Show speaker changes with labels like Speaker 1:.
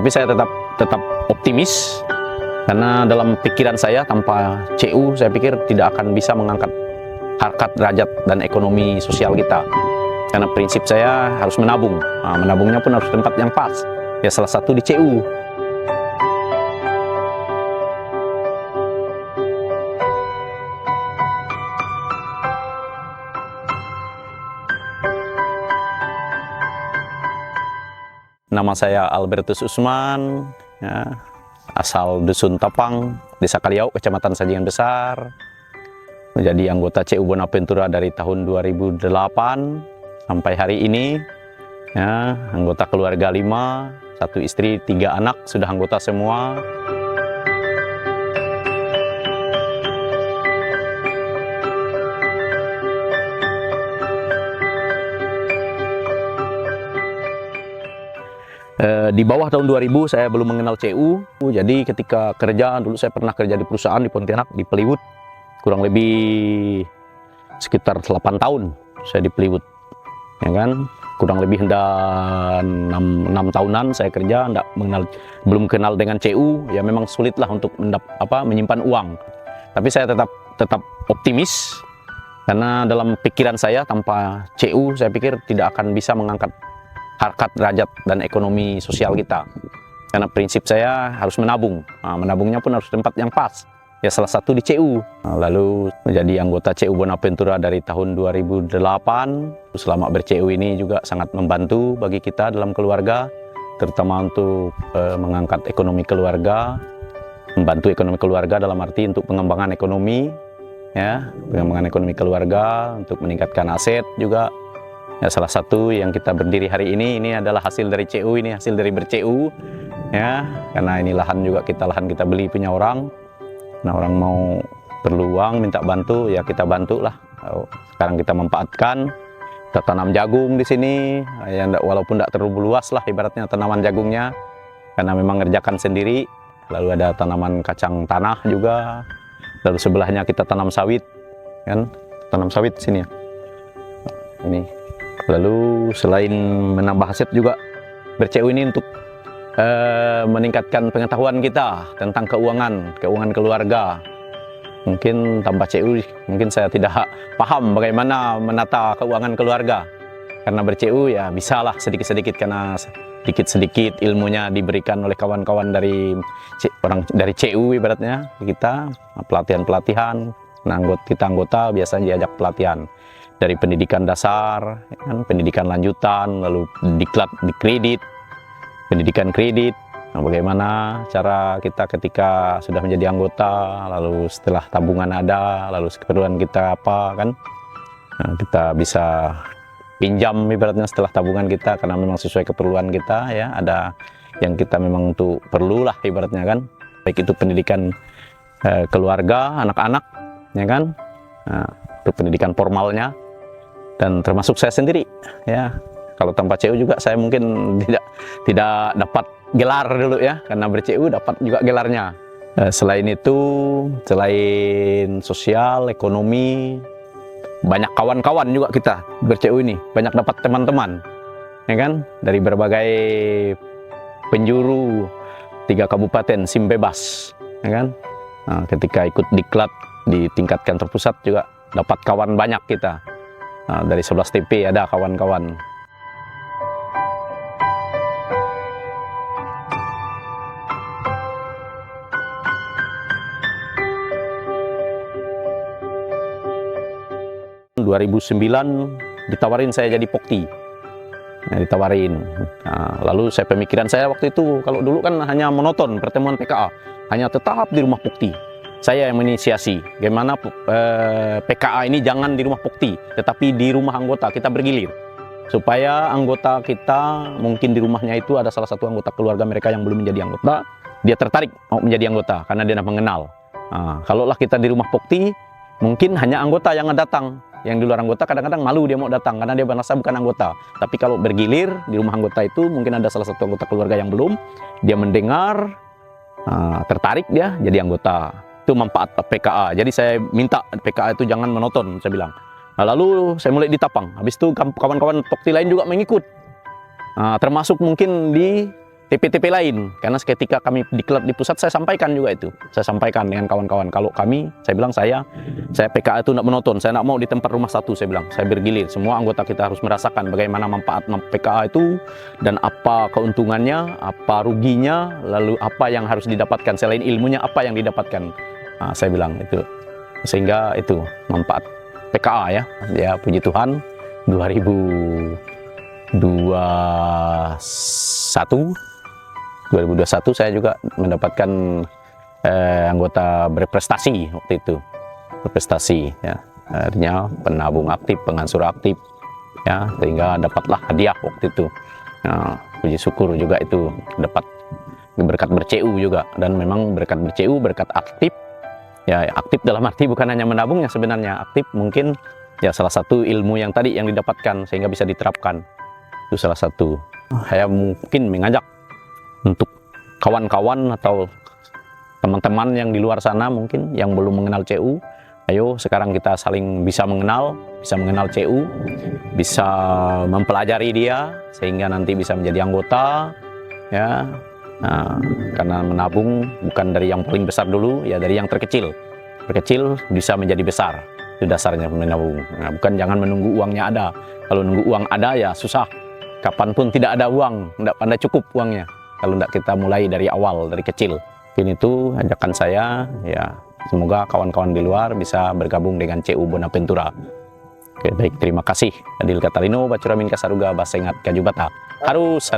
Speaker 1: Tapi saya tetap optimis karena dalam pikiran saya tanpa CU saya pikir tidak akan bisa mengangkat harkat derajat dan ekonomi sosial kita. Karena prinsip saya harus menabung. Nah, menabungnya pun harus tempat yang pas. Ya salah satu di CU. Nama saya Albertus Usman, ya, asal Dusun Tapang, Desa Kaliau, Kecamatan Sajingan Besar. Menjadi anggota CU Bonaventura dari tahun 2008 sampai hari ini. Ya, anggota keluarga 5, 1 istri, 3 anak, sudah anggota semua. Di bawah tahun 2000 saya belum mengenal CU, jadi ketika kerja, dulu saya pernah kerja di perusahaan di Pontianak, di Peliwut, kurang lebih sekitar 8 tahun saya di Peliwut, ya kan, kurang lebih 6 tahunan saya kerja, belum kenal dengan CU, ya memang sulit lah untuk menyimpan uang, tapi saya tetap optimis, karena dalam pikiran saya tanpa CU saya pikir tidak akan bisa mengangkat harkat derajat dan ekonomi sosial kita. Karena prinsip saya harus menabung. Nah, menabungnya pun harus tempat yang pas. Ya salah satu di CU. Nah, lalu menjadi anggota CU Bonaventura dari tahun 2008. Selama ber-CU ini juga sangat membantu bagi kita dalam keluarga, terutama untuk mengangkat ekonomi keluarga, membantu ekonomi keluarga dalam arti untuk pengembangan ekonomi, ya, pengembangan ekonomi keluarga, untuk meningkatkan aset juga. Ya, salah satu yang kita berdiri hari ini adalah hasil dari CU, ini hasil dari ber-CU, ya, karena ini lahan kita beli punya orang. Nah, orang mau perlu uang minta bantu, ya kita bantu lah. Sekarang kita manfaatkan, kita tanam jagung di sini, ya, walaupun tidak terlalu luas lah ibaratnya tanaman jagungnya, karena memang ngerjakan sendiri. Lalu ada tanaman kacang tanah juga, lalu sebelahnya kita tanam sawit, kan, tanam sawit sini ya, ini. Lalu selain menambah aset juga ber-CU ini untuk meningkatkan pengetahuan kita tentang keuangan keluarga. Mungkin tanpa CU mungkin saya tidak paham bagaimana menata keuangan keluarga. Karena ber-CU ya bisalah sedikit-sedikit, karena sedikit-sedikit ilmunya diberikan oleh kawan-kawan dari CU ibaratnya kita, pelatihan-pelatihan. Nah, kita anggota biasanya diajak pelatihan dari pendidikan dasar, kan, pendidikan lanjutan, lalu diklat, dikredit, pendidikan kredit. Nah, bagaimana cara kita ketika sudah menjadi anggota, lalu setelah tabungan ada, lalu keperluan kita apa, kan? Nah, kita bisa pinjam ibaratnya setelah tabungan kita, karena memang sesuai keperluan kita, ya. Ada yang kita memang untuk perlu lah ibaratnya, kan? Baik itu pendidikan keluarga, anak-anak, ya kan? Nah, untuk pendidikan formalnya. Dan termasuk saya sendiri, ya, kalau tanpa CU juga saya mungkin tidak dapat gelar dulu, ya, karena ber-CU dapat juga gelarnya. Selain itu, selain sosial, ekonomi, banyak kawan-kawan juga kita ber-CU ini, banyak dapat teman-teman, ya kan, dari berbagai penjuru 3 kabupaten SIM bebas, ya kan. Nah, ketika ikut diklat di tingkat kantor pusat juga dapat kawan banyak kita. Nah, dari 11 TP ada kawan-kawan. Tahun 2009 ditawarin saya jadi Pokti. Nah, ditawarin. Nah, lalu pemikiran saya waktu itu, kalau dulu kan hanya monoton pertemuan PKA, hanya tetap di rumah Pokti. Saya yang menginisiasi bagaimana PKA ini jangan di rumah Pokti, tetapi di rumah anggota kita bergilir, supaya anggota kita mungkin di rumahnya itu ada salah satu anggota keluarga mereka yang belum menjadi anggota, dia tertarik mau menjadi anggota karena dia mengenal. Nah, kalaulah kita di rumah Pokti, mungkin hanya anggota yang datang, yang di luar anggota kadang-kadang malu dia mau datang karena dia merasa bukan anggota. Tapi kalau bergilir di rumah anggota itu mungkin ada salah satu anggota keluarga yang belum, dia mendengar, tertarik dia jadi anggota. Itu manfaat PKA. Jadi saya minta PKA itu jangan monoton, saya bilang. Nah, lalu saya mulai di Tapang. Habis itu kawan-kawan Pokti lain juga mengikut. Termasuk mungkin di TP-TP lain. Karena ketika kami diklat di pusat, saya sampaikan juga itu. Saya sampaikan dengan kawan-kawan, kalau kami, saya bilang saya PKA itu tidak menonton, saya tidak mau di tempat rumah satu, saya bilang. Saya bergilir, semua anggota kita harus merasakan bagaimana manfaat PKA itu, dan apa keuntungannya, apa ruginya, lalu apa yang harus didapatkan, selain ilmunya, apa yang didapatkan. Nah, saya bilang itu. Sehingga itu manfaat PKA ya. Ya, puji Tuhan, 2021 saya juga mendapatkan anggota berprestasi waktu itu, berprestasi ya, artinya penabung aktif, pengansur aktif ya, sehingga dapatlah hadiah waktu itu. Nah, puji syukur juga itu dapat berkat ber-CU juga, dan memang berkat ber-CU, berkat aktif ya, aktif dalam arti bukan hanya menabungnya, sebenarnya aktif mungkin ya salah satu ilmu yang tadi yang didapatkan sehingga bisa diterapkan, itu salah satu. Saya mungkin mengajak untuk kawan-kawan atau teman-teman yang di luar sana mungkin yang belum mengenal CU, ayo sekarang kita saling bisa mengenal CU, bisa mempelajari dia sehingga nanti bisa menjadi anggota ya. Nah, karena menabung bukan dari yang paling besar dulu ya, dari yang terkecil bisa menjadi besar, itu dasarnya menabung. Nah, bukan jangan menunggu uangnya ada. Kalau nunggu uang ada ya susah, kapanpun tidak ada uang, tidak pandai cukup uangnya kalau tidak kita mulai dari awal, dari kecil. Mungkin itu ajakan saya ya, semoga kawan-kawan di luar bisa bergabung dengan CU Bonaventura. Oke, baik, terima kasih. Adil Katalino, Bacuramin Kasaruga, Basengat Kajubata. Harus.